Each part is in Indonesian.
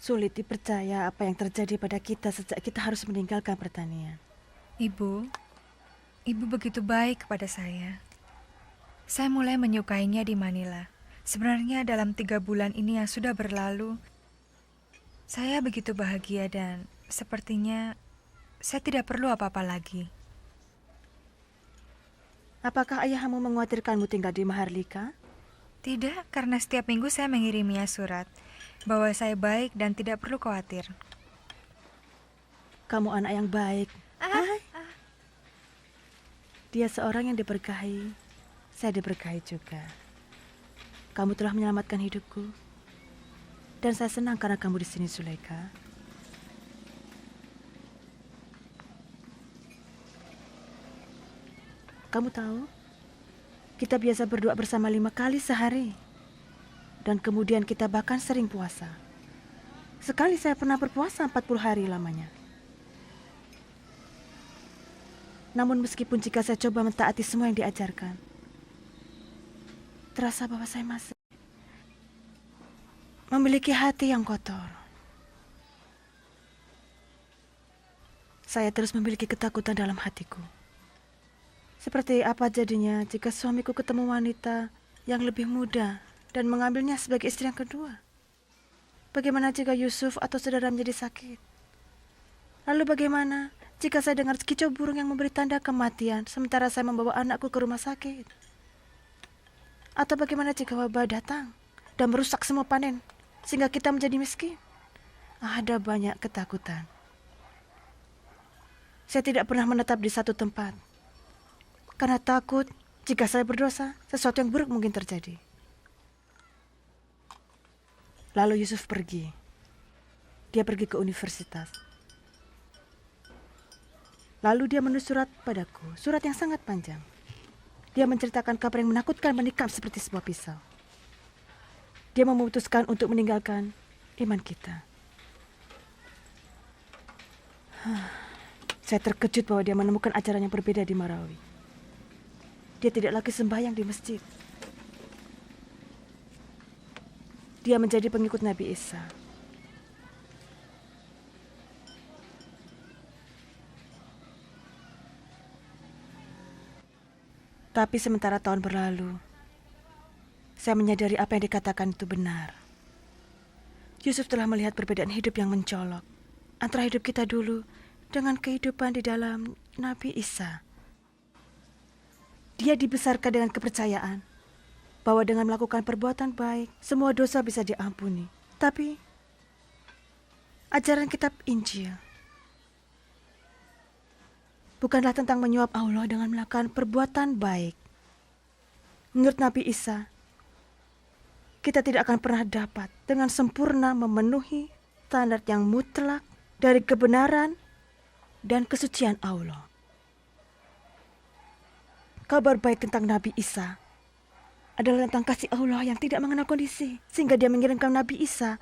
Sulit dipercaya apa yang terjadi pada kita sejak kita harus meninggalkan pertanian. Ibu begitu baik kepada saya. Saya mulai menyukainya di Manila. Sebenarnya dalam 3 bulan ini yang sudah berlalu, saya begitu bahagia dan sepertinya saya tidak perlu apa-apa lagi. Apakah ayahmu mengkhawatirkanmu tinggal di Maharlika? Tidak, karena setiap minggu saya mengiriminya surat bahwa saya baik dan tidak perlu khawatir. Kamu anak yang baik. Dia seorang yang diberkahi. Saya diberkahi juga. Kamu telah menyelamatkan hidupku. Dan saya senang karena kamu di sini, Zulaika. Kamu tahu, kita biasa berdoa bersama 5 kali sehari. Dan kemudian kita bahkan sering puasa. Sekali saya pernah berpuasa 40 hari lamanya. Namun meskipun jika saya coba mentaati semua yang diajarkan, terasa bahwa saya masih memiliki hati yang kotor. Saya terus memiliki ketakutan dalam hatiku. Seperti apa jadinya jika suamiku ketemu wanita yang lebih muda dan mengambilnya sebagai istri yang kedua? Bagaimana jika Yusuf atau saudara menjadi sakit? Lalu bagaimana jika saya dengar kicau burung yang memberi tanda kematian sementara saya membawa anakku ke rumah sakit? Atau bagaimana jika wabah datang dan merusak semua panen sehingga kita menjadi miskin? Ada banyak ketakutan. Saya tidak pernah menetap di satu tempat karena takut jika saya berdosa, sesuatu yang buruk mungkin terjadi. Lalu Yusuf pergi. Dia pergi ke universitas. Lalu dia menulis surat padaku, surat yang sangat panjang. Dia menceritakan kabar yang menakutkan menikam seperti sebuah pisau. Dia memutuskan untuk meninggalkan iman kita. Saya terkejut bahwa dia menemukan ajaran yang berbeda di Marawi. Dia tidak lagi sembahyang di masjid. Dia menjadi pengikut Nabi Isa. Tapi sementara tahun berlalu, saya menyadari apa yang dikatakan itu benar. Yusuf telah melihat perbedaan hidup yang mencolok antara hidup kita dulu dengan kehidupan di dalam Nabi Isa. Dia dibesarkan dengan kepercayaan bahwa dengan melakukan perbuatan baik, semua dosa bisa diampuni. Tapi, ajaran kitab Injil bukanlah tentang menyuap Allah dengan melakukan perbuatan baik. Menurut Nabi Isa, kita tidak akan pernah dapat dengan sempurna memenuhi standar yang mutlak dari kebenaran dan kesucian Allah. Kabar baik tentang Nabi Isa adalah tentang kasih Allah yang tidak mengenal kondisi, sehingga dia mengirimkan Nabi Isa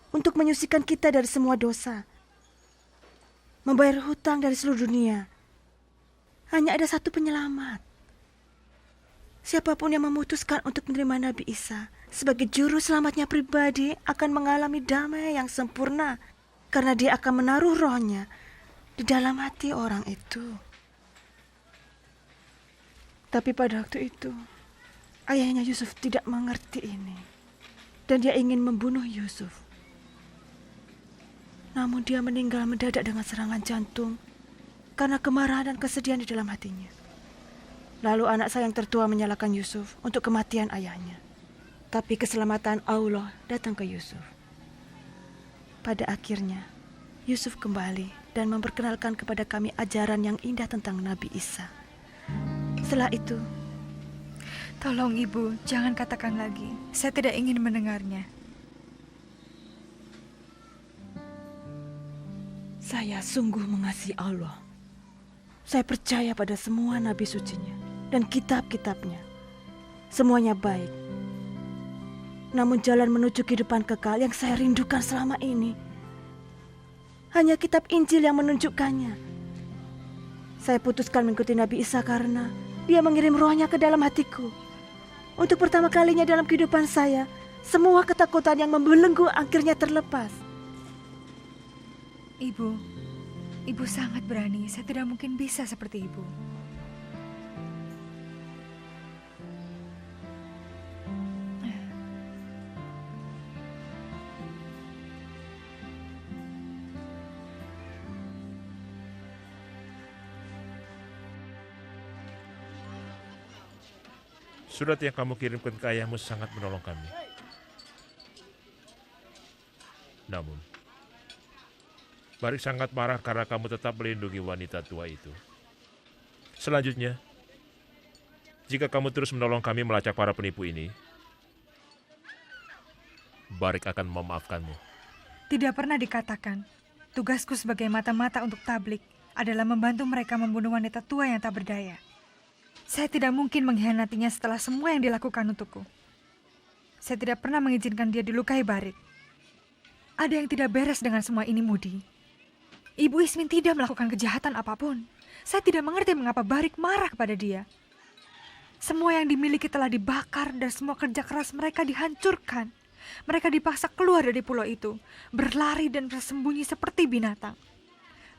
untuk menyucikan kita dari semua dosa, membayar hutang dari seluruh dunia. Hanya ada satu penyelamat. Siapapun yang memutuskan untuk menerima Nabi Isa sebagai juru selamatnya pribadi akan mengalami damai yang sempurna, karena dia akan menaruh rohnya di dalam hati orang itu. Tapi pada waktu itu, ayahnya Yusuf tidak mengerti ini. Dan dia ingin membunuh Yusuf. Namun dia meninggal mendadak dengan serangan jantung karena kemarahan dan kesedihan di dalam hatinya. Lalu anak saya yang tertua menyalahkan Yusuf untuk kematian ayahnya. Tapi keselamatan Allah datang ke Yusuf. Pada akhirnya, Yusuf kembali dan memperkenalkan kepada kami ajaran yang indah tentang Nabi Isa. Setelah itu, Tolong Ibu, jangan katakan lagi. Saya tidak ingin mendengarnya. saya sungguh mengasihi Allah. Saya percaya pada semua nabi sucinya dan kitab-kitabnya. Semuanya baik. Namun jalan menuju kehidupan kekal yang saya rindukan selama ini, hanya kitab Injil yang menunjukkannya. Saya putuskan mengikuti Nabi Isa karena dia mengirim rohnya ke dalam hatiku. Untuk pertama kalinya dalam kehidupan saya, semua ketakutan yang membelenggu akhirnya terlepas. Ibu, ibu sangat berani. Saya tidak mungkin bisa seperti ibu. Surat yang kamu kirimkan ke ayahmu sangat menolong kami. Namun, Barik sangat marah karena kamu tetap melindungi wanita tua itu. Selanjutnya, jika kamu terus menolong kami melacak para penipu ini, Barik akan memaafkanmu. Tidak pernah dikatakan, tugasku sebagai mata-mata untuk tablik adalah membantu mereka membunuh wanita tua yang tak berdaya. Saya tidak mungkin mengkhianatinya setelah semua yang dilakukan untukku. Saya tidak pernah mengizinkan dia dilukai Barik. Ada yang tidak beres dengan semua ini, Mudi. Ibu Ismin tidak melakukan kejahatan apapun. Saya tidak mengerti mengapa Barik marah kepada dia. Semua yang dimiliki telah dibakar dan semua kerja keras mereka dihancurkan. Mereka dipaksa keluar dari pulau itu, berlari dan bersembunyi seperti binatang.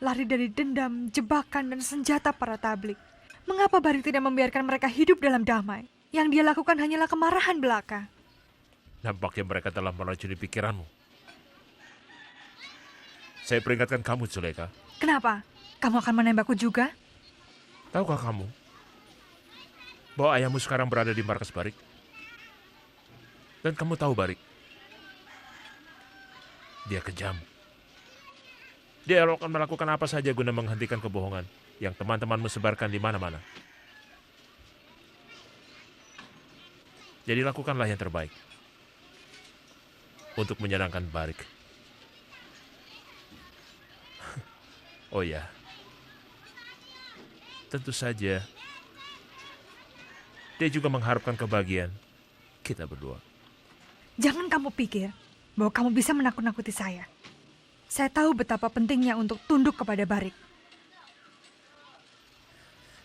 Lari dari dendam, jebakan, dan senjata para tablik. Mengapa Barik tidak membiarkan mereka hidup dalam damai? Yang dia lakukan hanyalah kemarahan belaka. Nampaknya mereka telah meracuni pikiranmu. Saya peringatkan kamu, Zuleka. Kenapa? Kamu akan menembakku juga? Tahukah kamu bahwa ayahmu sekarang berada di markas Barik? Dan kamu tahu Barik, dia kejam. Dia akan melakukan apa saja guna menghentikan kebohongan yang teman-temanmu sebarkan di mana-mana. Jadi lakukanlah yang terbaik untuk menyenangkan Barik. Oh ya, tentu saja dia juga mengharapkan kebahagiaan kita berdua. Jangan kamu pikir bahwa kamu bisa menakut-nakuti saya. Saya tahu betapa pentingnya untuk tunduk kepada Barik.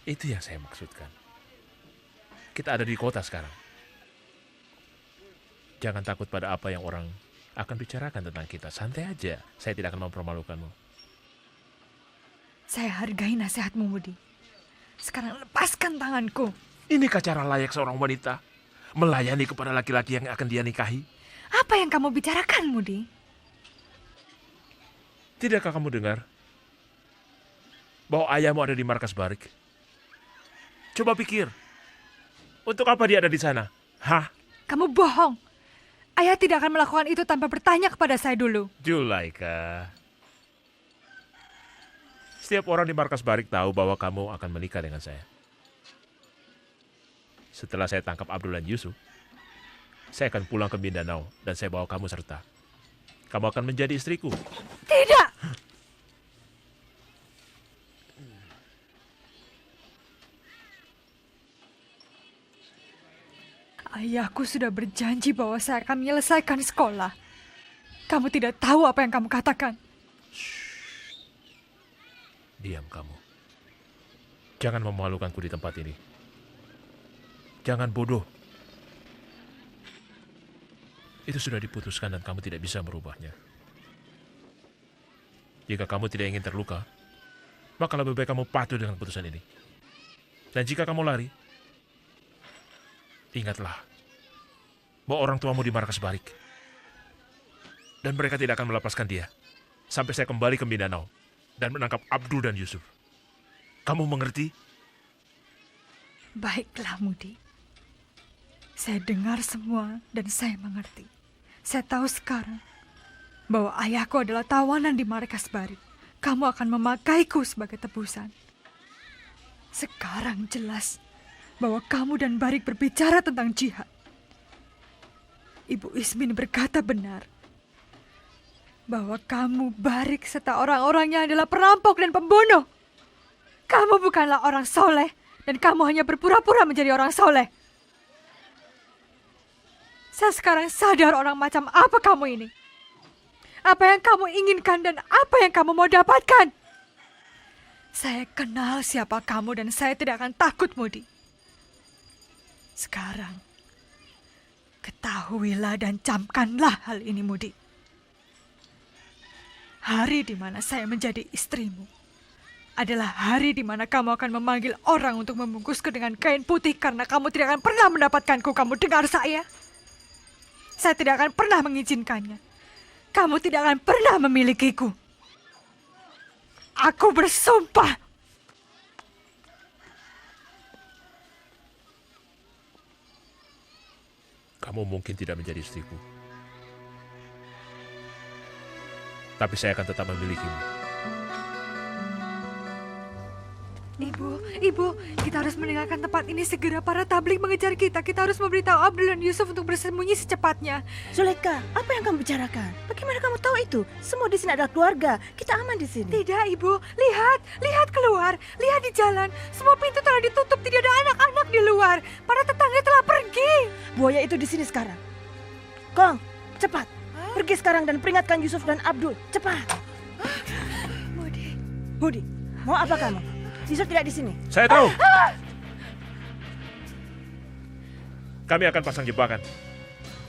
Itu yang saya maksudkan. Kita ada di kota sekarang. Jangan takut pada apa yang orang akan bicarakan tentang kita. Santai aja, saya tidak akan mempermalukanmu. Saya hargai nasihatmu, Mudi. Sekarang lepaskan tanganku. Inikah cara layak seorang wanita melayani kepada laki-laki yang akan dia nikahi? Apa yang kamu bicarakan, Mudi? Tidakkah kamu dengar bahwa ayahmu ada di markas Barik? Coba pikir, untuk apa dia ada di sana? Hah? Kamu bohong. Ayah tidak akan melakukan itu tanpa bertanya kepada saya dulu. Zulaika, setiap orang di markas Barik tahu bahwa kamu akan menikah dengan saya. Setelah saya tangkap Abdul dan Yusuf, saya akan pulang ke Mindanao dan saya bawa kamu serta. Kamu akan menjadi istriku. Tidak! Ayahku sudah berjanji bahwa saya akan menyelesaikan sekolah. Kamu tidak tahu apa yang kamu katakan. Diam kamu. Jangan memalukanku di tempat ini. Jangan bodoh. Itu sudah diputuskan dan kamu tidak bisa merubahnya. Jika kamu tidak ingin terluka, maka lebih baik kamu patuh dengan keputusan ini. Dan jika kamu lari, ingatlah bahwa orang tuamu di markas Barik. Dan mereka tidak akan melepaskan dia sampai saya kembali ke Mindanao dan menangkap Abdul dan Yusuf. Kamu mengerti? Baiklah, Mudi. Saya dengar semua dan saya mengerti. Saya tahu sekarang bahwa ayahku adalah tawanan di markas Barik. Kamu akan memakaiku sebagai tebusan. Sekarang jelas bahwa kamu dan Barik berbicara tentang jihad. Ibu Ismin berkata benar bahwa kamu, Barik, serta orang-orangnya adalah perampok dan pembunuh. Kamu bukanlah orang soleh dan kamu hanya berpura-pura menjadi orang soleh. Saya sekarang sadar orang macam apa kamu ini. Apa yang kamu inginkan dan apa yang kamu mau dapatkan. Saya kenal siapa kamu dan saya tidak akan takut, Mudi. Sekarang, ketahuilah dan camkanlah hal ini, Mudi. Hari di mana saya menjadi istrimu adalah hari di mana kamu akan memanggil orang untuk membungkusku dengan kain putih karena kamu tidak akan pernah mendapatkanku. Kamu dengar saya? Saya tidak akan pernah mengizinkannya. Kamu tidak akan pernah memilikiku. Aku bersumpah. Kamu mungkin tidak menjadi istriku. Tapi saya akan tetap memilikimu. Ibu, kita harus meninggalkan tempat ini segera. Para tablik mengejar kita. Kita harus memberitahu Abdul dan Yusuf untuk bersembunyi secepatnya. Zulaikha, apa yang kamu bicarakan? Bagaimana kamu tahu itu? Semua di sini adalah keluarga. Kita aman di sini. Tidak, Ibu. Lihat keluar. Lihat di jalan. Semua pintu telah ditutup. Tidak ada anak-anak di luar. Para tetangga telah pergi. Buaya itu di sini sekarang. Kong, cepat. Pergi sekarang dan peringatkan Yusuf dan Abdul. Cepat. Budi, mau apa kamu? Yusuf tidak di sini. Saya tahu. Kami akan pasang jebakan.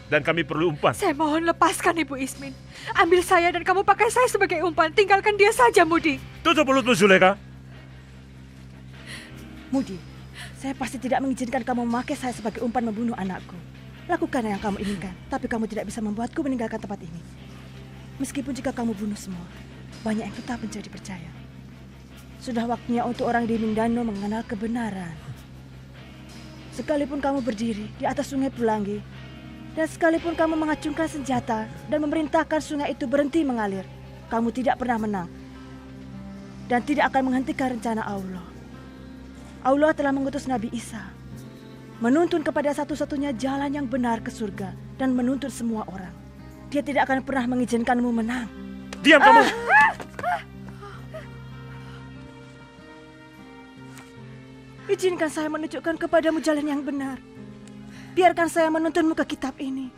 Dan kami perlu umpan. Saya mohon lepaskan Ibu Ismin. Ambil saya dan kamu pakai saya sebagai umpan. Tinggalkan dia saja, Mudi. Tutup mulutmu, Zulaikha. Mudi, saya pasti tidak mengizinkan kamu memakai saya sebagai umpan membunuh anakku. Lakukan yang kamu inginkan, tapi kamu tidak bisa membuatku meninggalkan tempat ini. Meskipun jika kamu bunuh semua, banyak yang tetap menjadi percaya. Sudah waktunya untuk orang di Mindano mengenal kebenaran. Sekalipun kamu berdiri di atas sungai Pelangi, dan sekalipun kamu mengacungkan senjata dan memerintahkan sungai itu berhenti mengalir, kamu tidak pernah menang. Dan tidak akan menghentikan rencana Allah. Allah telah mengutus Nabi Isa, menuntun kepada satu-satunya jalan yang benar ke surga, dan menuntut semua orang. Dia tidak akan pernah mengizinkanmu menang. Diam kamu! Izinkan saya menunjukkan kepadamu jalan yang benar. Biarkan saya menuntunmu ke kitab ini.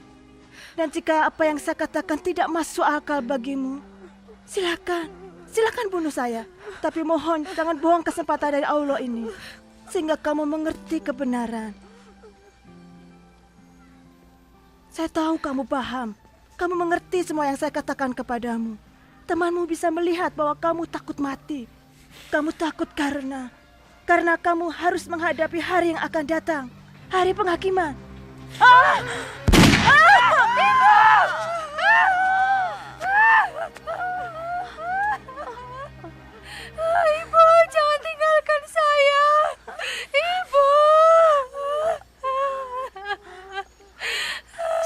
Dan jika apa yang saya katakan tidak masuk akal bagimu, silakan bunuh saya. Tapi mohon jangan bohong kesempatan dari Allah ini, sehingga kamu mengerti kebenaran. Saya tahu kamu paham. Kamu mengerti semua yang saya katakan kepadamu. Temanmu bisa melihat bahwa kamu takut mati. Kamu takut karena kamu harus menghadapi hari yang akan datang. Hari penghakiman. Ibu, jangan tinggalkan saya. Ibu.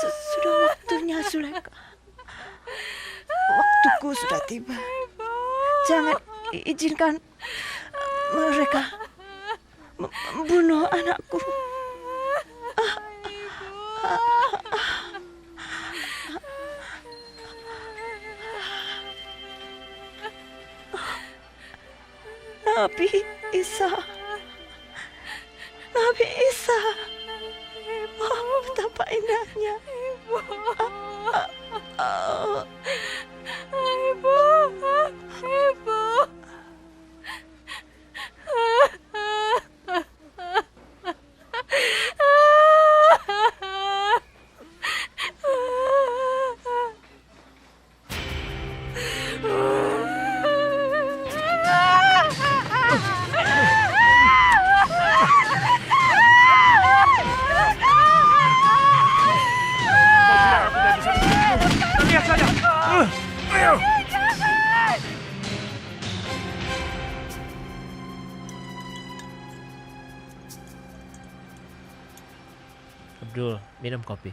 Sudah waktunya, Zulaikha. Waktuku sudah tiba. Jangan izinkan mereka membunuh anakku. Nabi Isa. Oh, betapa indahnya. Ibu. Lihat saja. Ayo. Abdul, minum kopi.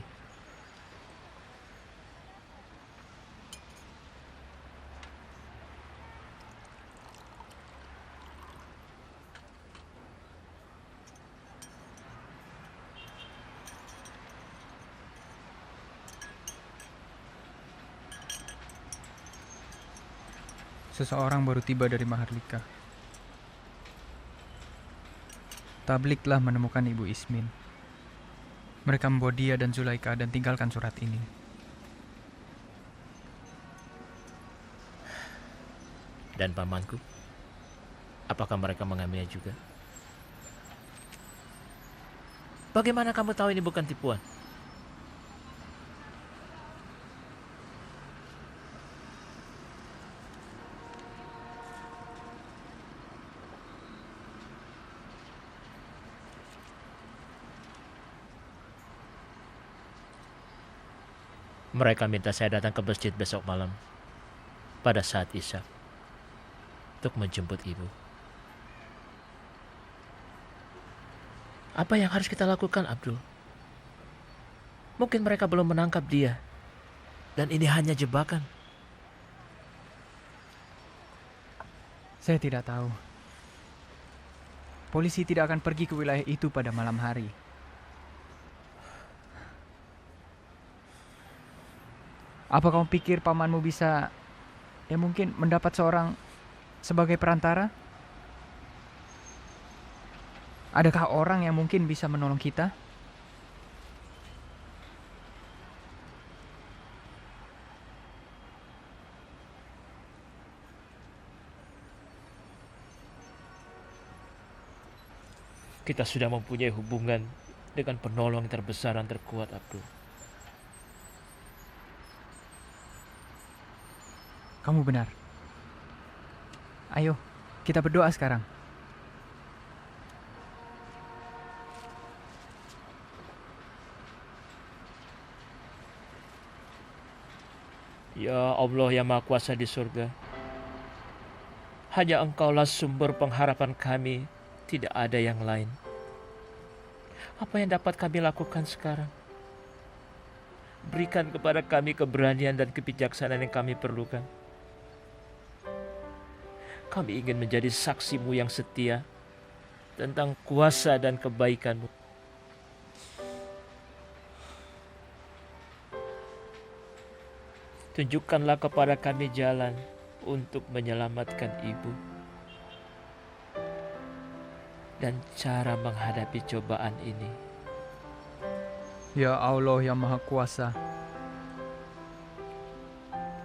Seseorang baru tiba dari Maharlika. Tablik telah menemukan Ibu Ismin. Mereka membawa dia dan Zulaikha dan tinggalkan surat ini. Dan pamanku? Apakah mereka mengambilnya juga? Bagaimana kamu tahu ini bukan tipuan? Mereka minta saya datang ke masjid besok malam pada saat Isya untuk menjemput ibu. Apa yang harus kita lakukan, Abdul? Mungkin mereka belum menangkap dia, dan ini hanya jebakan. Saya tidak tahu. Polisi tidak akan pergi ke wilayah itu pada malam hari. Apa kamu pikir pamanmu bisa, mungkin mendapat seorang sebagai perantara? Adakah orang yang mungkin bisa menolong kita? Kita sudah mempunyai hubungan dengan penolong yang terbesar dan terkuat, Abdul. Kamu benar. Ayo, kita berdoa sekarang. Ya Allah yang Maha Kuasa di surga, hanya Engkaulah sumber pengharapan kami, tidak ada yang lain. Apa yang dapat kami lakukan sekarang? Berikan kepada kami keberanian dan kebijaksanaan yang kami perlukan. Kami ingin menjadi saksimu yang setia tentang kuasa dan kebaikanmu. Tunjukkanlah kepada kami jalan untuk menyelamatkan ibu dan cara menghadapi cobaan ini. Ya Allah yang Maha Kuasa,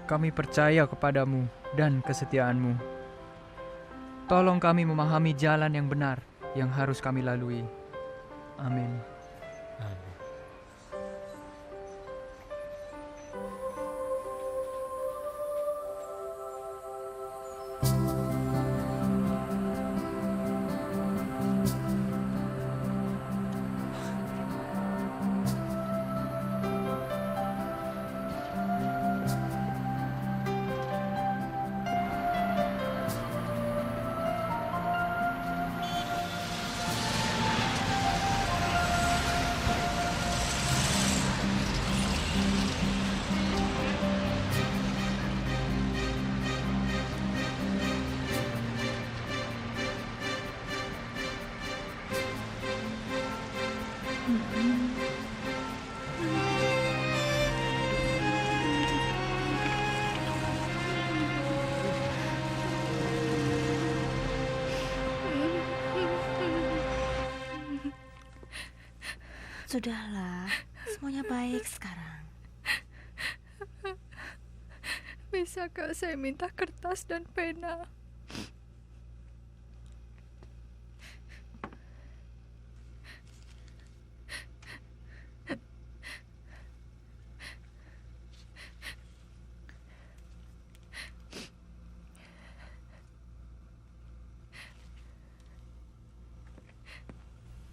kami percaya kepadamu dan kesetiaanmu. Tolong kami memahami jalan yang benar yang harus kami lalui. Amin. Amin. Sudahlah, semuanya baik sekarang. Bisakah saya minta kertas dan pena?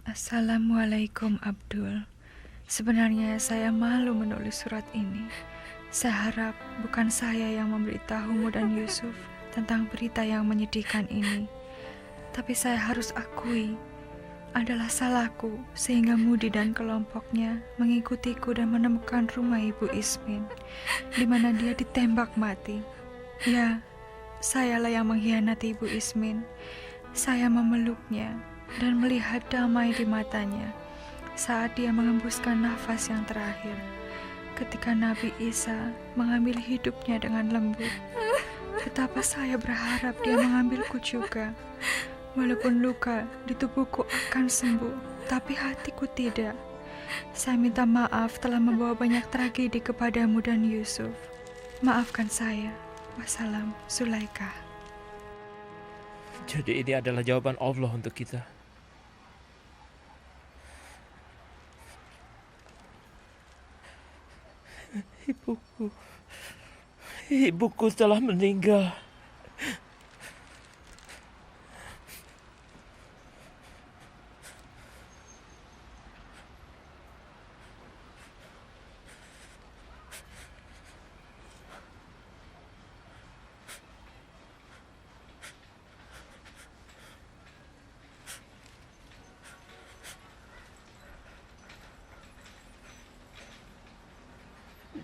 Assalamualaikum, Abdul. Sebenarnya saya malu menulis surat ini. Saya harap bukan saya yang memberitahumu dan Yusuf tentang berita yang menyedihkan ini. Tapi saya harus akui, adalah salahku sehingga Mudi dan kelompoknya mengikutiku dan menemukan rumah Ibu Ismin, di mana dia ditembak mati. Ya, sayalah yang mengkhianati Ibu Ismin. Saya memeluknya dan melihat damai di matanya saat dia mengembuskan nafas yang terakhir ketika Nabi Isa mengambil hidupnya dengan lembut. Betapa saya berharap dia mengambilku juga. Walaupun luka di tubuhku akan sembuh, tapi hatiku tidak. Saya minta maaf telah membawa banyak tragedi kepadamu dan Yusuf. Maafkan saya. Wassalam, Zulaikha. Jadi ini adalah jawaban Allah untuk kita. Ibuku telah meninggal.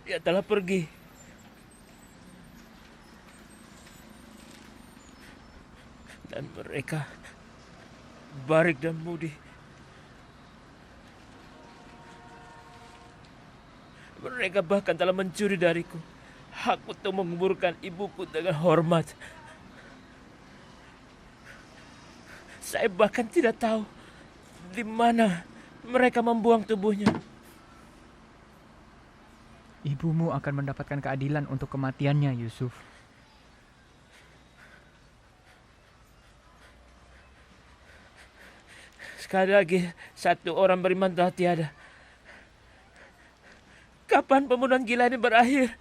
Dia telah pergi. Dan mereka, Barik dan Mudi, mereka bahkan telah mencuri dariku hak untuk menguburkan ibuku dengan hormat. Saya bahkan tidak tahu di mana mereka membuang tubuhnya. Ibumu akan mendapatkan keadilan untuk kematiannya, Yusuf. Sekali lagi, satu orang beriman telah tiada. Kapan pembunuhan gila ini berakhir?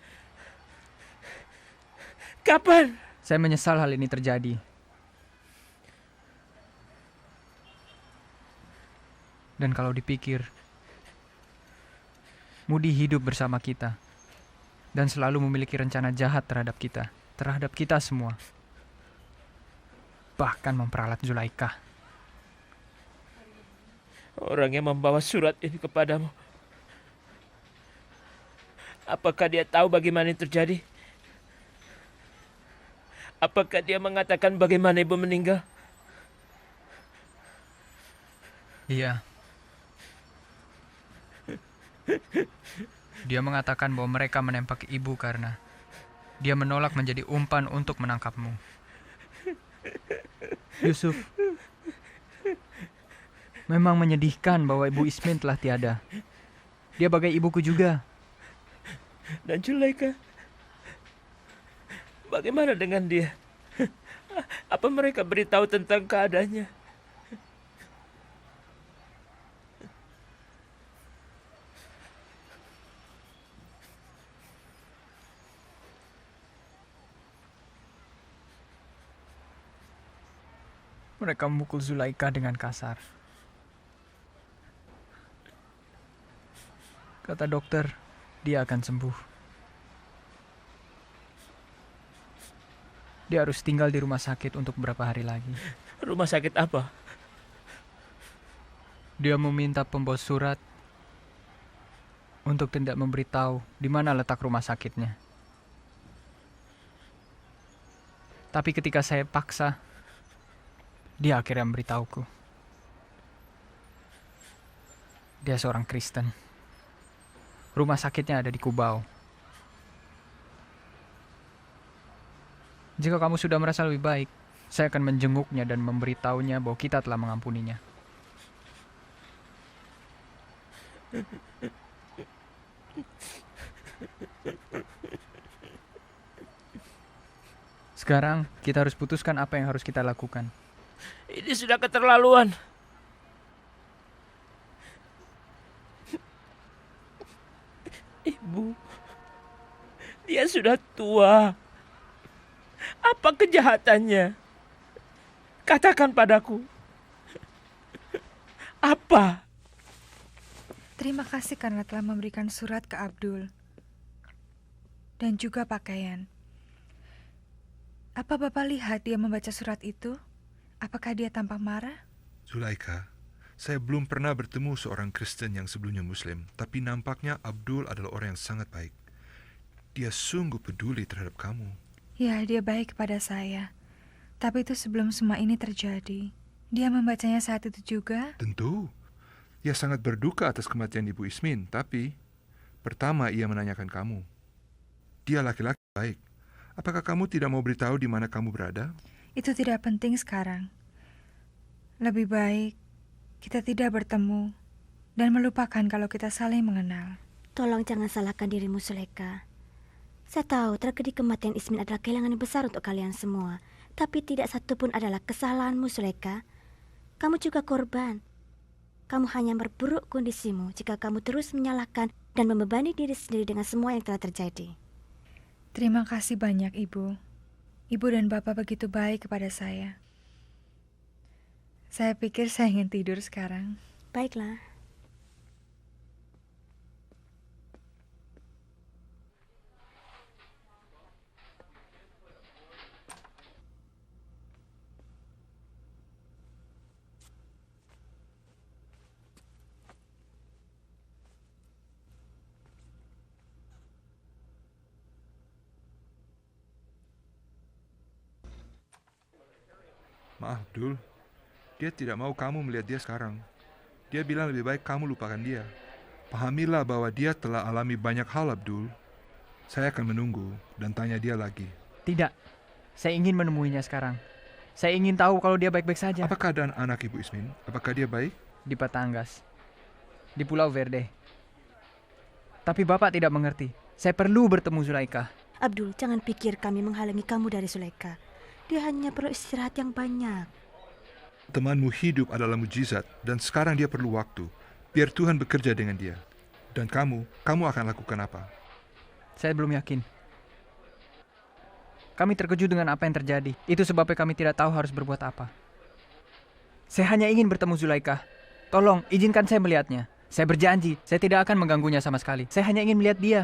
Kapan? Saya menyesal hal ini terjadi. Dan kalau dipikir, Mudi hidup bersama kita dan selalu memiliki rencana jahat terhadap kita semua. Bahkan memperalat Zulaikha. Orang yang membawa surat ini kepadamu, apakah dia tahu bagaimana ini terjadi? Apakah dia mengatakan bagaimana ibu meninggal? Iya. Dia mengatakan bahwa mereka menembak ibu karena dia menolak menjadi umpan untuk menangkapmu. Yusuf, memang menyedihkan bahwa Ibu Ismin telah tiada. Dia bagai ibuku juga. Dan Zulaikha, bagaimana dengan dia? Apa mereka beritahu tentang keadaannya? Mereka memukul Zulaikha dengan kasar. Kata dokter, dia akan sembuh. Dia harus tinggal di rumah sakit untuk beberapa hari lagi. Rumah sakit apa? Dia meminta pembawa surat untuk tidak memberitahu di mana letak rumah sakitnya. Tapi ketika saya paksa, dia akhirnya memberitahuku. Dia seorang Kristen. Rumah sakitnya ada di Kubau. Jika kamu sudah merasa lebih baik, saya akan menjenguknya dan memberitahunya bahwa kita telah mengampuninya. Sekarang kita harus putuskan apa yang harus kita lakukan. Ini sudah keterlaluan. Ibu, dia sudah tua. Apa kejahatannya? Katakan padaku. Apa? Terima kasih karena telah memberikan surat ke Abdul. Dan juga pakaian. Apa Bapak lihat dia membaca surat itu? Apakah dia tampak marah? Zulaikha, saya belum pernah bertemu seorang Kristen yang sebelumnya Muslim, tapi nampaknya Abdul adalah orang yang sangat baik. Dia sungguh peduli terhadap kamu. Ya, dia baik kepada saya. Tapi itu sebelum semua ini terjadi. Dia membacanya saat itu juga? Tentu. Ia sangat berduka atas kematian Ibu Ismin, tapi pertama ia menanyakan kamu. Dia laki-laki baik. Apakah kamu tidak mau beritahu di mana kamu berada? Itu tidak penting sekarang. Lebih baik kita tidak bertemu dan melupakan kalau kita saling mengenal. Tolong jangan salahkan dirimu, Zulaikha. Saya tahu tragedi kematian Ismin adalah kehilangan yang besar untuk kalian semua. Tapi tidak satu pun adalah kesalahanmu, Zulaikha. Kamu juga korban. Kamu hanya memperburuk kondisimu jika kamu terus menyalahkan dan membebani diri sendiri dengan semua yang telah terjadi. Terima kasih banyak, Ibu. Ibu dan Bapak begitu baik kepada saya. Saya pikir saya ingin tidur sekarang. Baiklah. Maaf, Dul. Dia tidak mau kamu melihat dia sekarang. Dia bilang lebih baik kamu lupakan dia. Pahamilah bahwa dia telah alami banyak hal, Abdul. Saya akan menunggu dan tanya dia lagi. Tidak, saya ingin menemuinya sekarang. Saya ingin tahu kalau dia baik-baik saja. Apa keadaan anak Ibu Ismin? Apakah dia baik? Di Batangas, di Pulau Verde. Tapi Bapak tidak mengerti. Saya perlu bertemu Zulaikha. Abdul, jangan pikir kami menghalangi kamu dari Zulaikha. Dia hanya perlu istirahat yang banyak. Temanmu hidup adalah mujizat dan sekarang dia perlu waktu. Biar Tuhan bekerja dengan dia. Dan kamu akan lakukan apa? Saya belum yakin. Kami terkejut dengan apa yang terjadi. Itu sebabnya kami tidak tahu harus berbuat apa. Saya hanya ingin bertemu Zulaikha. Tolong, izinkan saya melihatnya. Saya berjanji, saya tidak akan mengganggunya sama sekali. Saya hanya ingin melihat dia.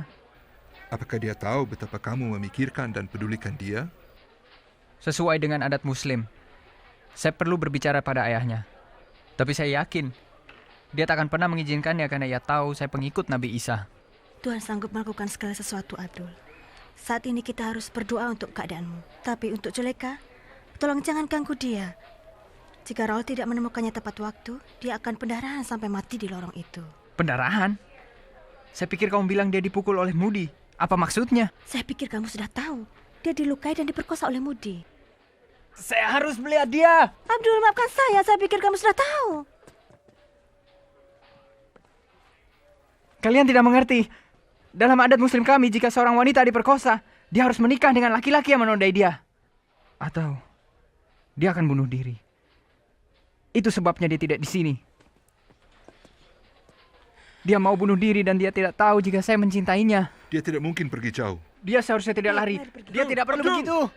Apakah dia tahu betapa kamu memikirkan dan pedulikan dia? Sesuai dengan adat Muslim, saya perlu berbicara pada ayahnya. Tapi saya yakin, dia tak akan pernah mengizinkannya karena ia tahu saya pengikut Nabi Isa. Tuhan sanggup melakukan segala sesuatu, Abdul. Saat ini kita harus berdoa untuk keadaanmu. Tapi untuk Zulaikha, tolong jangan ganggu dia. Jika Raul tidak menemukannya tepat waktu, dia akan pendarahan sampai mati di lorong itu. Pendarahan? Saya pikir kamu bilang dia dipukul oleh Mudi. Apa maksudnya? Saya pikir kamu sudah tahu. Dia dilukai dan diperkosa oleh Mudi. Saya harus melihat dia. Abdul, maafkan saya pikir kamu sudah tahu. Kalian tidak mengerti. Dalam adat Muslim kami, jika seorang wanita diperkosa, dia harus menikah dengan laki-laki yang menodai dia. Atau dia akan bunuh diri. Itu sebabnya dia tidak di sini. Dia mau bunuh diri dan dia tidak tahu jika saya mencintainya. Dia tidak mungkin pergi jauh. Dia seharusnya tidak lari. Dia tidak perlu begitu.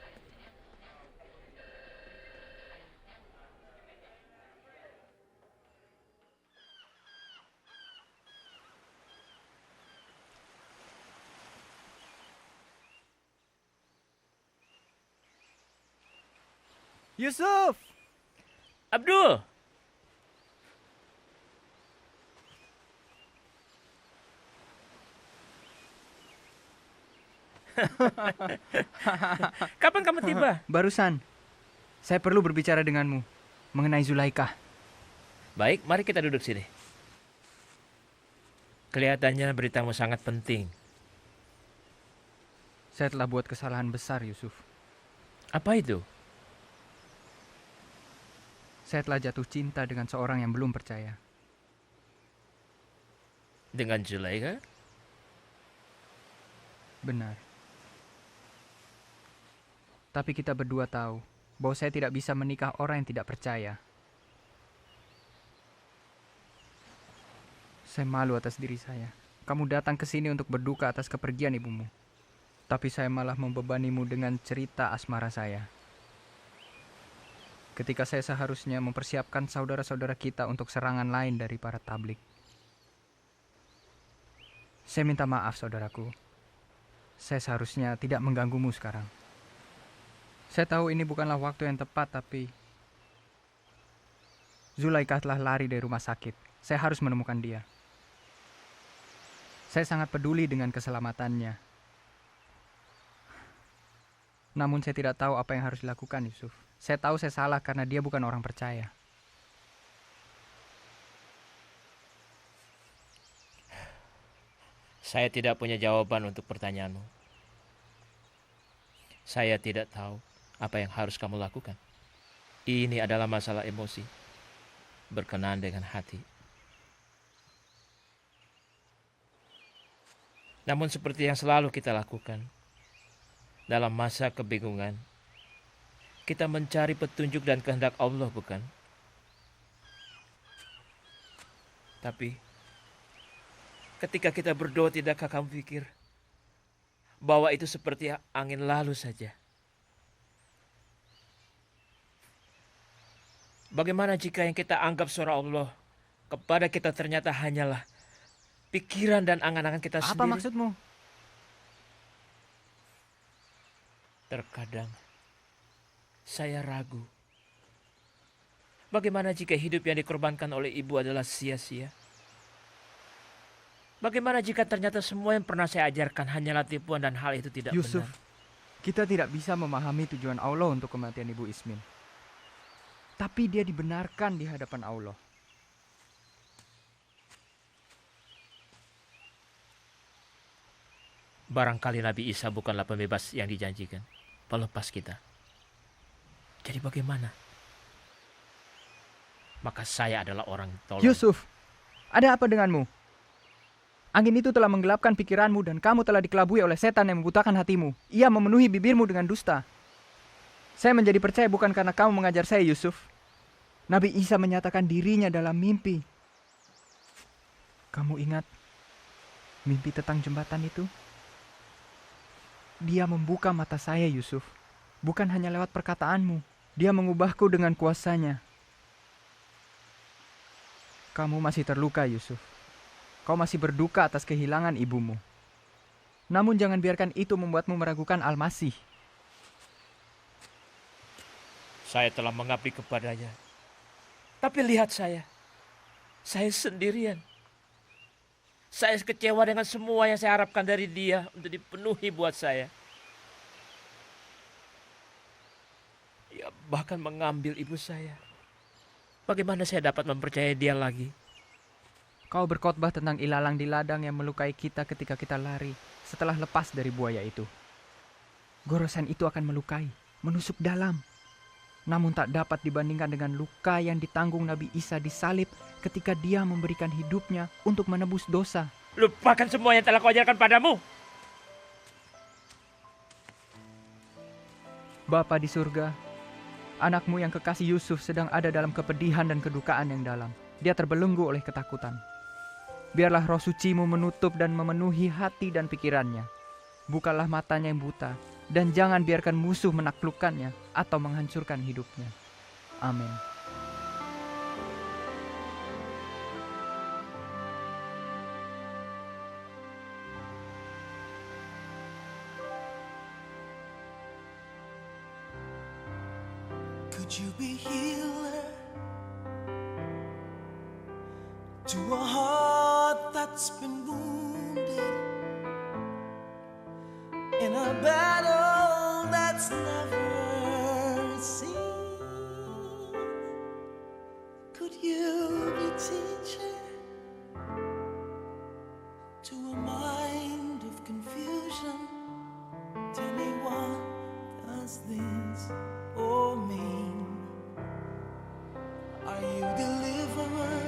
Yusuf! Abdul! Kapan kamu tiba? Barusan. Saya perlu berbicara denganmu mengenai Zulaikha. Baik, mari kita duduk sini. Kelihatannya beritamu sangat penting. Saya telah buat kesalahan besar, Yusuf. Apa itu? Saya telah jatuh cinta dengan seorang yang belum percaya. Dengan Zulaikha? Benar. Tapi kita berdua tahu bahwa saya tidak bisa menikah orang yang tidak percaya. Saya malu atas diri saya. Kamu datang ke sini untuk berduka atas kepergian ibumu. Tapi saya malah membebanimu dengan cerita asmara saya. Ketika saya seharusnya mempersiapkan saudara-saudara kita untuk serangan lain dari para tablik. Saya minta maaf, saudaraku. Saya seharusnya tidak mengganggumu sekarang. Saya tahu ini bukanlah waktu yang tepat, tapi Zulaikha telah lari dari rumah sakit. Saya harus menemukan dia. Saya sangat peduli dengan keselamatannya. Namun saya tidak tahu apa yang harus dilakukan, Yusuf. Saya tahu saya salah karena dia bukan orang percaya. Saya tidak punya jawaban untuk pertanyaanmu. Saya tidak tahu apa yang harus kamu lakukan. Ini adalah masalah emosi, berkenaan dengan hati. Namun seperti yang selalu kita lakukan, dalam masa kebingungan, kita mencari petunjuk dan kehendak Allah, bukan? Tapi, ketika kita berdoa, tidakkah kamu pikir bahwa itu seperti angin lalu saja? Bagaimana jika yang kita anggap suara Allah kepada kita ternyata hanyalah pikiran dan angan-angan kita sendiri? Apa maksudmu? Terkadang saya ragu. Bagaimana jika hidup yang dikorbankan oleh ibu adalah sia-sia? Bagaimana jika ternyata semua yang pernah saya ajarkan hanyalah tipuan dan hal itu tidak Yusuf, benar? kita tidak bisa memahami tujuan Allah untuk kematian Ibu Ismin. tapi dia dibenarkan di hadapan Allah. Barangkali Nabi Isa bukanlah pembebas yang dijanjikan, pelepas kita. Jadi bagaimana? Maka saya adalah orang tolong. Yusuf, ada apa denganmu? Angin itu telah menggelapkan pikiranmu dan kamu telah dikelabui oleh setan yang membutakan hatimu. Ia memenuhi bibirmu dengan dusta. Saya menjadi percaya bukan karena kamu mengajar saya, Yusuf. Nabi Isa menyatakan dirinya dalam mimpi. Kamu ingat mimpi tentang jembatan itu? Dia membuka mata saya, Yusuf. Bukan hanya lewat perkataanmu. Dia mengubahku dengan kuasanya. Kamu masih terluka, Yusuf. Kau masih berduka atas kehilangan ibumu. Namun jangan biarkan itu membuatmu meragukan Al-Masih. Saya telah mengabdi kepadanya. Tapi lihat saya sendirian. Saya kecewa dengan semua yang saya harapkan dari dia untuk dipenuhi buat saya. Ia bahkan mengambil ibu saya. Bagaimana saya dapat mempercayai dia lagi? Kau berkhotbah tentang ilalang di ladang yang melukai kita ketika kita lari setelah lepas dari buaya itu. Gorosan itu akan melukai, menusuk dalam. Namun tak dapat dibandingkan dengan luka yang ditanggung Nabi Isa disalib ketika dia memberikan hidupnya untuk menebus dosa. Lupakan semua yang telah kau ajarkan padamu. Bapa di surga, anakmu yang kekasih Yusuf sedang ada dalam kepedihan dan kedukaan yang dalam. Dia terbelenggu oleh ketakutan. Biarlah roh sucimu menutup dan memenuhi hati dan pikirannya. Bukalah matanya yang buta, dan jangan biarkan musuh menaklukkannya atau menghancurkan hidupnya. Amin. Could you be healer to a heart that's been wounded in a battle that's never seen? Could you be teacher to a mind of confusion? Tell me, what does this all mean? Are you deliverer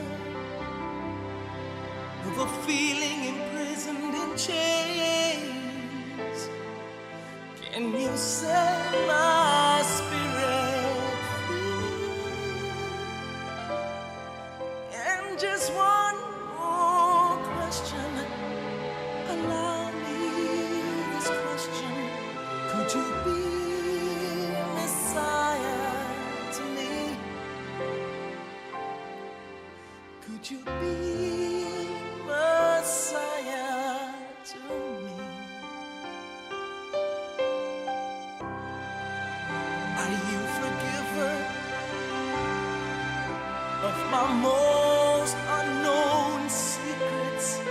of a feeling imprisoned in chains? Can you set my spirit free? And just one more question, allow me this question: could you be Messiah to me? Could you be Messiah to me? Are you forgiver of my most unknown secrets?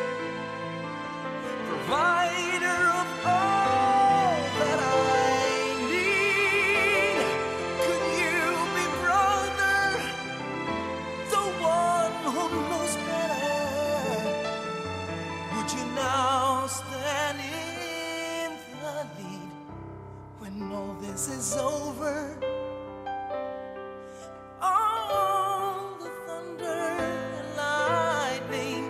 Provider of all that I need? Could you be brother, the one who knows better? Would you now stand in the lead when all this is over? All the thunder and lightning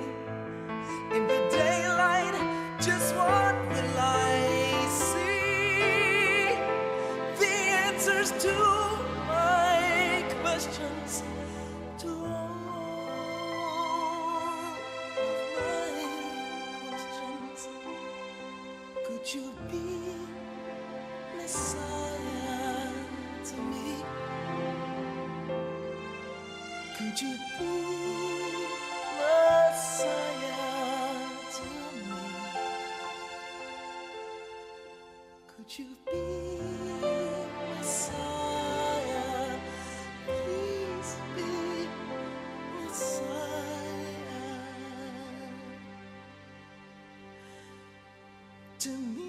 in the daylight, just what will I see? The answers to my questions, to all of my questions. Could you be Messiah to me? Could you be Messiah to me? Could you be Messiah? Please be Messiah to me.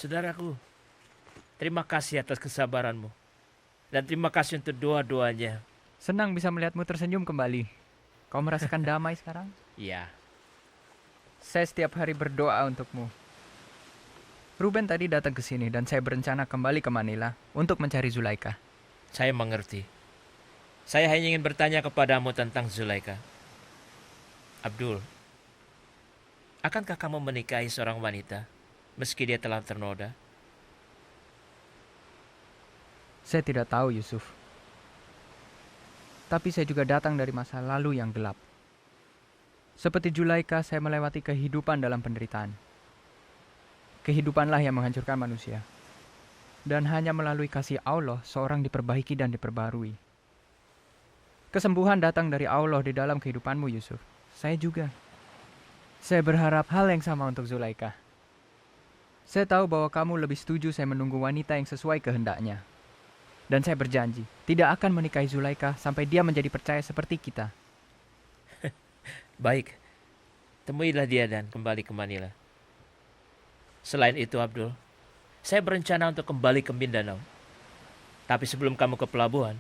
Saudaraku, terima kasih atas kesabaranmu. Dan terima kasih untuk doa-doanya. Senang bisa melihatmu tersenyum kembali. Kau merasakan damai sekarang? Ya, Saya setiap hari berdoa untukmu. Ruben tadi datang ke sini dan saya berencana kembali ke Manila untuk mencari Zulaika. saya mengerti. Saya hanya ingin bertanya kepadamu tentang Zulaika. Abdul, akankah kamu menikahi seorang wanita meski dia telah ternoda? Saya tidak tahu, Yusuf. Tapi saya juga datang dari masa lalu yang gelap. Seperti Zulaika, saya melewati kehidupan dalam penderitaan. Kehidupanlah yang menghancurkan manusia. Dan hanya melalui kasih Allah, seorang diperbaiki dan diperbarui. Kesembuhan datang dari Allah di dalam kehidupanmu, Yusuf. Saya juga. Saya berharap hal yang sama untuk Zulaika. Saya tahu bahwa kamu lebih setuju saya menunggu wanita yang sesuai kehendaknya. Dan saya berjanji, tidak akan menikahi Zulaika sampai dia menjadi percaya seperti kita. Baik, temuilah dia dan kembali ke Manila. Selain itu, Abdul, saya berencana untuk kembali ke Mindanao. Tapi sebelum kamu ke pelabuhan,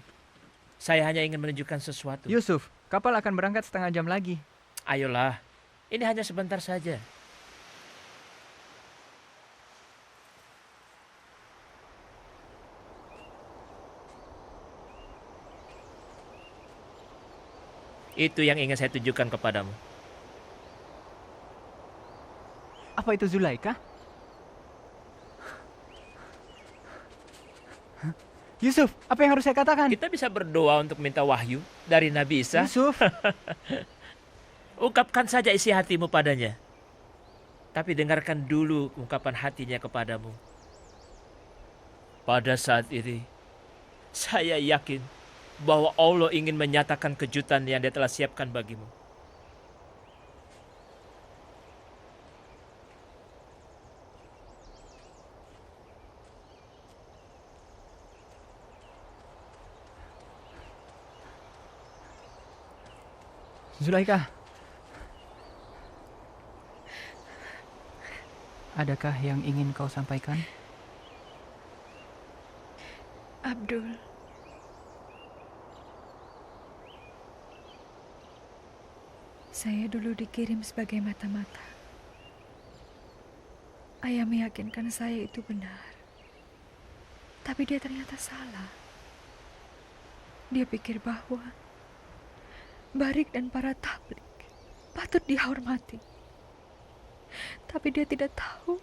saya hanya ingin menunjukkan sesuatu. Yusuf, kapal akan berangkat setengah jam lagi. Ayolah, ini hanya sebentar saja. Itu yang ingin saya tunjukkan kepadamu. Apa itu Zulaika? Hah? Yusuf, apa yang harus saya katakan? Kita bisa berdoa untuk minta wahyu dari Nabi Isa. Yusuf, Ungkapkan saja isi hatimu padanya. Tapi dengarkan dulu ungkapan hatinya kepadamu. Pada saat ini, saya yakin bahwa Allah ingin menyatakan kejutan yang Dia telah siapkan bagimu. Zulaika. Adakah yang ingin kau sampaikan? Abdul, saya dulu dikirim sebagai mata-mata. Ayah meyakinkan saya itu benar. Tapi dia ternyata salah. Dia pikir bahwa Barik dan para tablik patut dihormati. Tapi dia tidak tahu,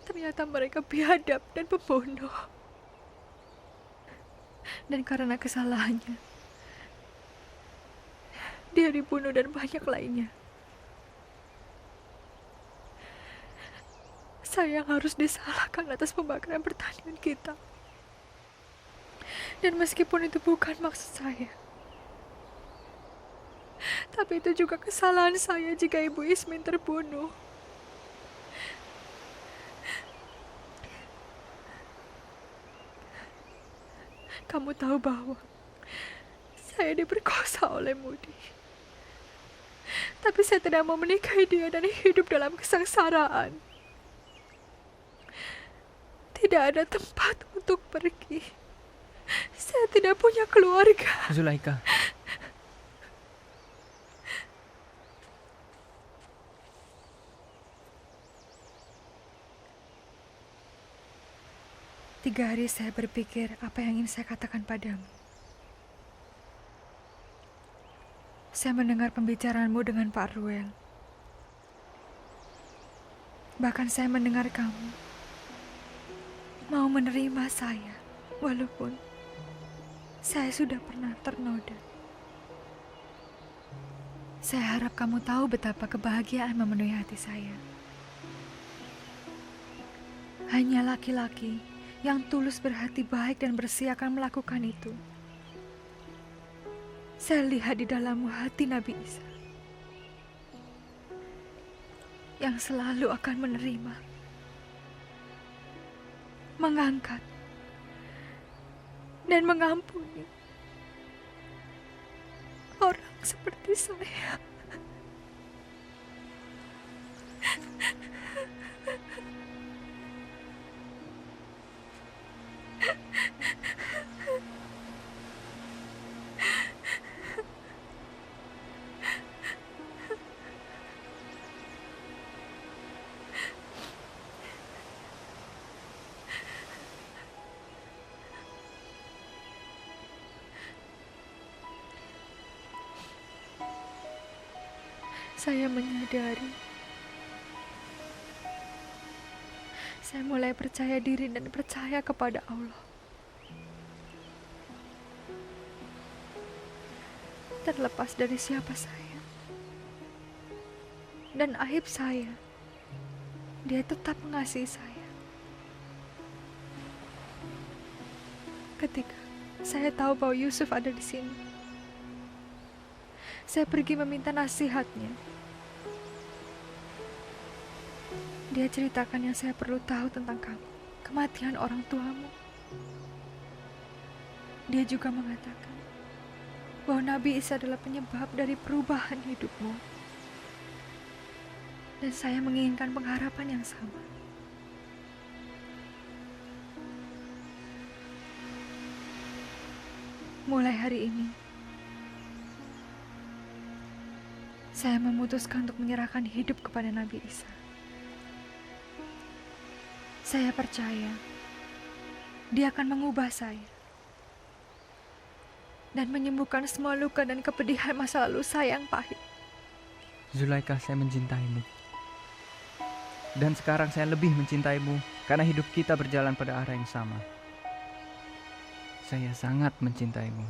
ternyata mereka biadab dan pembunuh. Dan karena kesalahannya, dia dibunuh dan banyak lainnya. Saya yang harus disalahkan atas pembakaran pertanian kita. Dan meskipun itu bukan maksud saya, tapi itu juga kesalahan saya jika Ibu Ismin terbunuh. Kamu tahu bahwa saya diperkosa oleh Mudi. Tapi saya tidak mau menikahi dia dan hidup dalam kesengsaraan. Tidak ada tempat untuk pergi. Saya tidak punya keluarga. Zulaika. Tiga hari saya berpikir apa yang ingin saya katakan padamu. Saya mendengar pembicaraanmu dengan Pak Ruel. Bahkan saya mendengar kamu mau menerima saya, walaupun saya sudah pernah ternoda. Saya harap kamu tahu betapa kebahagiaan memenuhi hati saya. Hanya laki-laki yang tulus berhati baik dan bersih akan melakukan itu. Saya lihat di dalam hati Nabi Isa yang selalu akan menerima, mengangkat, dan mengampuni orang seperti saya. saya menyadari saya mulai percaya diri dan percaya kepada Allah. Terlepas dari siapa saya dan aib saya, Dia tetap mengasihi saya. Ketika saya tahu bahwa Yusuf ada di sini, saya pergi meminta nasihatnya. Dia ceritakan yang saya perlu tahu tentang kamu, kematian orang tuamu. Dia juga mengatakan bahwa Nabi Isa adalah penyebab dari perubahan hidupmu. Dan saya menginginkan pengharapan yang sama. Mulai hari ini, saya memutuskan untuk menyerahkan hidup kepada Nabi Isa. Saya percaya Dia akan mengubah saya dan menyembuhkan semua luka dan kepedihan masa lalu saya yang pahit. Zulaikha, saya mencintaimu. Dan sekarang saya lebih mencintaimu karena hidup kita berjalan pada arah yang sama. Saya sangat mencintaimu.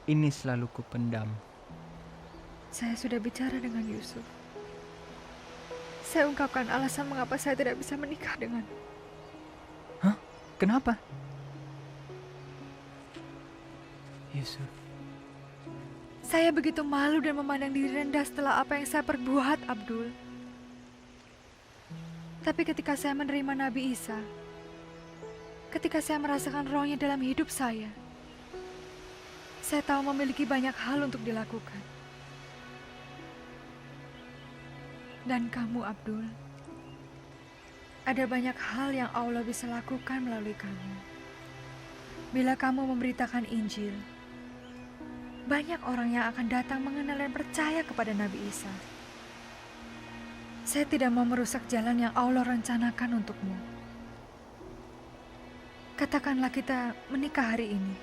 Ini selalu kupendam. Saya sudah bicara dengan Yusuf. Saya ungkapkan alasan mengapa saya tidak bisa menikah denganmu. Hah? Kenapa? Yusuf. Saya begitu malu dan memandang diri rendah setelah apa yang saya perbuat, Abdul. Tapi ketika saya menerima Nabi Isa, ketika saya merasakan rohnya dalam hidup saya tahu memiliki banyak hal untuk dilakukan. Dan kamu, Abdul, ada banyak hal yang Allah bisa lakukan melalui kamu. Bila kamu memberitakan Injil, banyak orang yang akan datang mengenal dan percaya kepada Nabi Isa. Saya tidak mau merusak jalan yang Allah rencanakan untukmu. Katakanlah kita menikah hari ini.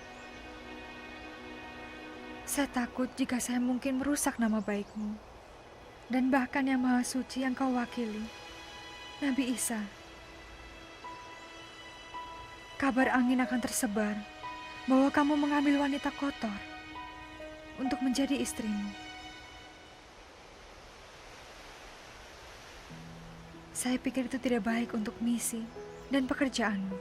Saya takut jika saya mungkin merusak nama baikmu. Dan bahkan yang Maha Suci yang kau wakili, Nabi Isa. Kabar angin akan tersebar bahwa kamu mengambil wanita kotor untuk menjadi istrimu. Saya pikir itu tidak baik untuk misi dan pekerjaanmu.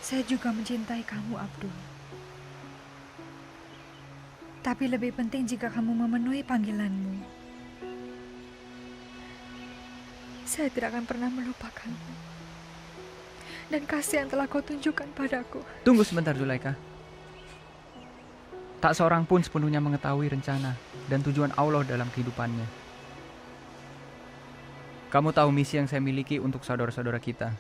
Saya juga mencintai kamu, Abdul. Tapi lebih penting jika kamu memenuhi panggilanmu. Saya tidak akan pernah melupakanmu. Dan kasih yang telah kau tunjukkan padaku. Tunggu sebentar, Zulaikha. Tak seorang pun sepenuhnya mengetahui rencana dan tujuan Allah dalam kehidupannya. Kamu tahu misi yang saya miliki untuk saudara-saudara kita.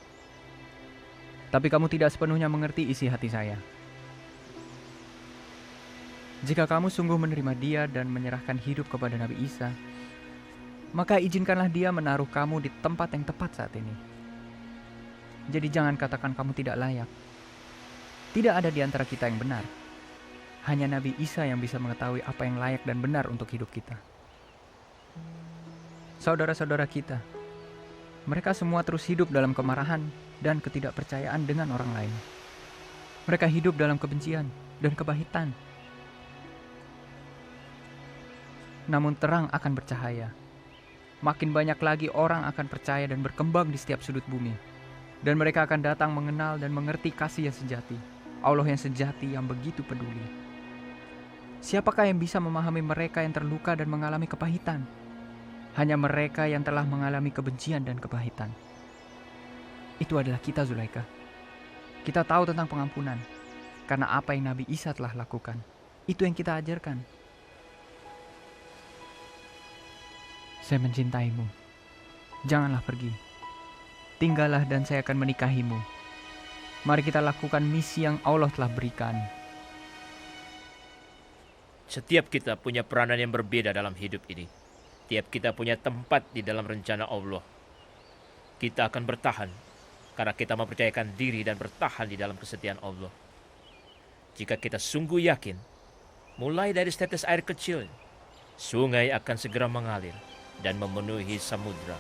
Tapi kamu tidak sepenuhnya mengerti isi hati saya. Jika kamu sungguh menerima Dia dan menyerahkan hidup kepada Nabi Isa, maka izinkanlah Dia menaruh kamu di tempat yang tepat saat ini. Jadi jangan katakan kamu tidak layak. Tidak ada di antara kita yang benar. Hanya Nabi Isa yang bisa mengetahui apa yang layak dan benar untuk hidup kita. Saudara-saudara kita, mereka semua terus hidup dalam kemarahan dan ketidakpercayaan dengan orang lain. Mereka hidup dalam kebencian dan kepahitan. Namun terang akan bercahaya. Makin banyak lagi orang akan percaya dan berkembang di setiap sudut bumi. Dan mereka akan datang mengenal dan mengerti kasih yang sejati. Allah yang sejati yang begitu peduli. Siapakah yang bisa memahami mereka yang terluka dan mengalami kepahitan? Hanya mereka yang telah mengalami kebencian dan kepahitan. Itu adalah kita, Zulaikha. Kita tahu tentang pengampunan. Karena apa yang Nabi Isa telah lakukan. Itu yang kita ajarkan. Saya mencintaimu. Janganlah pergi. Tinggallah dan saya akan menikahimu. Mari kita lakukan misi yang Allah telah berikan. Setiap kita punya peranan yang berbeda dalam hidup ini. Tiap kita punya tempat di dalam rencana Allah. Kita akan bertahan karena kita mempercayakan diri dan bertahan di dalam kesetiaan Allah. Jika kita sungguh yakin Mulai dari setetes air kecil, sungai akan segera mengalir dan memenuhi samudra.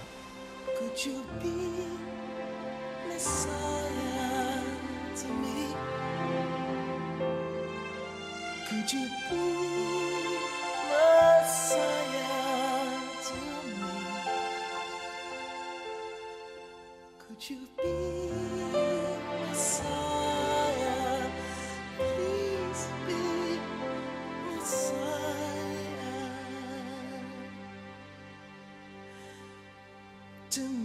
Could you be Messiah to me? Could you be Messiah to me? Could you be Messiah? Please be Messiah to me.